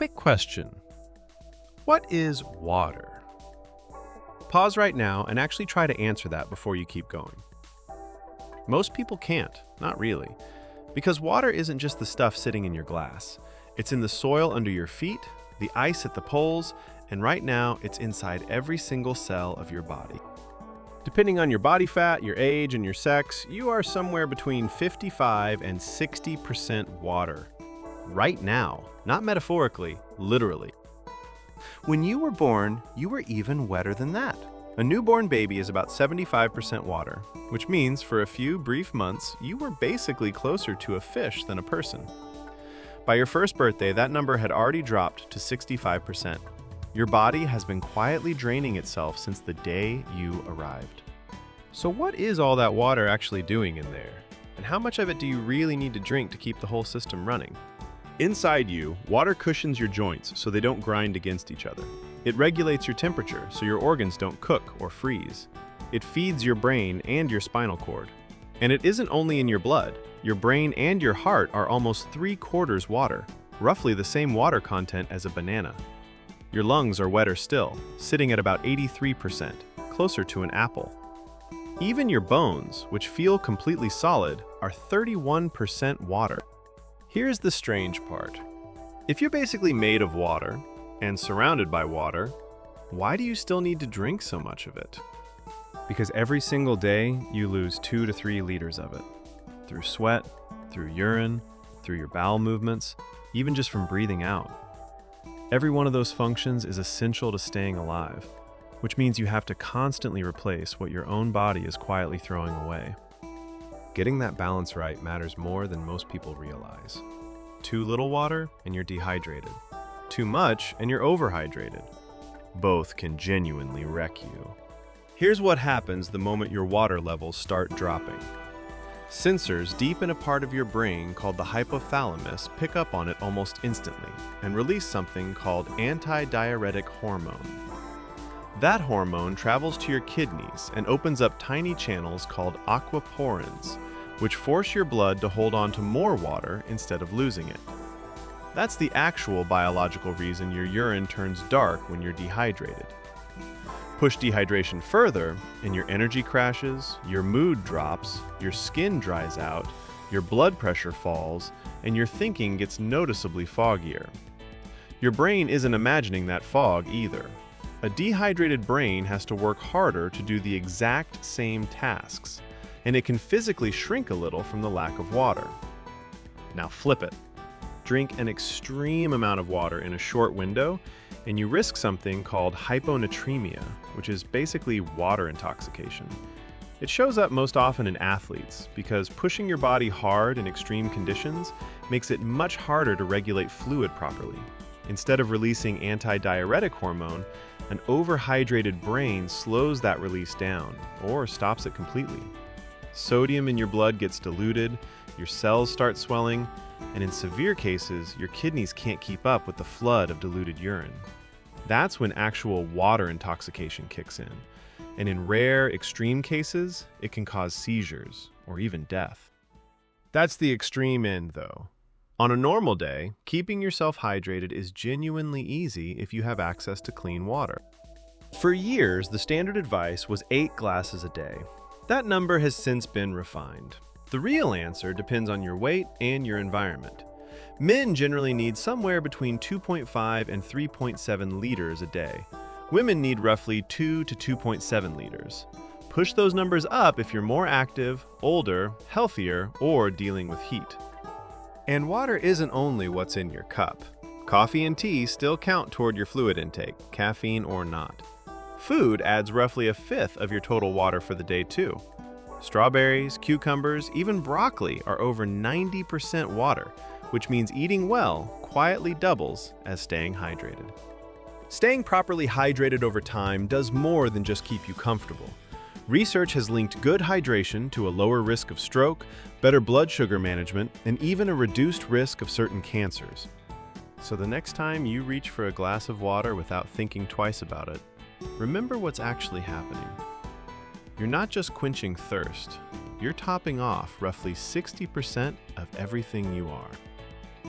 quick question. What is water? Pause right now and actually try to answer that before you keep going. Most people can't, not really, because water isn't just the stuff sitting in your glass. It's in the soil under your feet, the ice at the poles, and right now it's inside every single cell of your body. Depending on your body fat, your age, and your sex, you are somewhere between 55 and 60% water. Right now, not metaphorically, literally. When you were born, you were even wetter than that. A newborn baby is about 75% water, which means for a few brief months, you were basically closer to a fish than a person. By your first birthday, that number had already dropped to 65%. Your body has been quietly draining itself since the day you arrived. So what is all that water actually doing in there? And how much of it do you really need to drink to keep the whole system running? Inside you, water cushions your joints so they don't grind against each other. It regulates your temperature so your organs don't cook or freeze. It feeds your brain and your spinal cord. And it isn't only in your blood. Your brain and your heart are almost 3/4 water, roughly the same water content as a banana. Your lungs are wetter still, sitting at about 83%, closer to an apple. Even your bones, which feel completely solid, are 31% water. Here's the strange part. If you're basically made of water and surrounded by water, why do you still need to drink so much of it? Because every single day you lose 2 to 3 liters of it. Through sweat, through urine, through your bowel movements, even just from breathing out. Every one of those functions is essential to staying alive, which means you have to constantly replace what your own body is quietly throwing away. Getting that balance right matters more than most people realize. Too little water and you're dehydrated. Too much and you're overhydrated. Both can genuinely wreck you. Here's what happens the moment your water levels start dropping. Sensors deep in a part of your brain called the hypothalamus pick up on it almost instantly and release something called antidiuretic hormone. That hormone travels to your kidneys and opens up tiny channels called aquaporins, which force your blood to hold on to more water instead of losing it. That's the actual biological reason your urine turns dark when you're dehydrated. Push dehydration further, and your energy crashes, your mood drops, your skin dries out, your blood pressure falls, and your thinking gets noticeably foggier. Your brain isn't imagining that fog either. A dehydrated brain has to work harder to do the exact same tasks, and it can physically shrink a little from the lack of water. Now flip it. Drink an extreme amount of water in a short window, and you risk something called hyponatremia, which is basically water intoxication. It shows up most often in athletes because pushing your body hard in extreme conditions makes it much harder to regulate fluid properly. Instead of releasing antidiuretic hormone, an overhydrated brain slows that release down or stops it completely. Sodium in your blood gets diluted, your cells start swelling, and in severe cases, your kidneys can't keep up with the flood of diluted urine. That's when actual water intoxication kicks in. And in rare, extreme cases, it can cause seizures or even death. That's the extreme end, though. On a normal day, keeping yourself hydrated is genuinely easy if you have access to clean water. For years, the standard advice was 8 glasses a day. That number has since been refined. The real answer depends on your weight and your environment. Men generally need somewhere between 2.5 and 3.7 liters a day. Women need roughly 2 to 2.7 liters. Push those numbers up if you're more active, older, healthier, or dealing with heat. And water isn't only what's in your cup. Coffee and tea still count toward your fluid intake, caffeine or not. Food adds roughly 1/5 of your total water for the day too. Strawberries, cucumbers, even broccoli are over 90% water, which means eating well quietly doubles as staying hydrated. Staying properly hydrated over time does more than just keep you comfortable. Research has linked good hydration to a lower risk of stroke, better blood sugar management, and even a reduced risk of certain cancers. So the next time you reach for a glass of water without thinking twice about it, remember what's actually happening. You're not just quenching thirst, you're topping off roughly 60% of everything you are.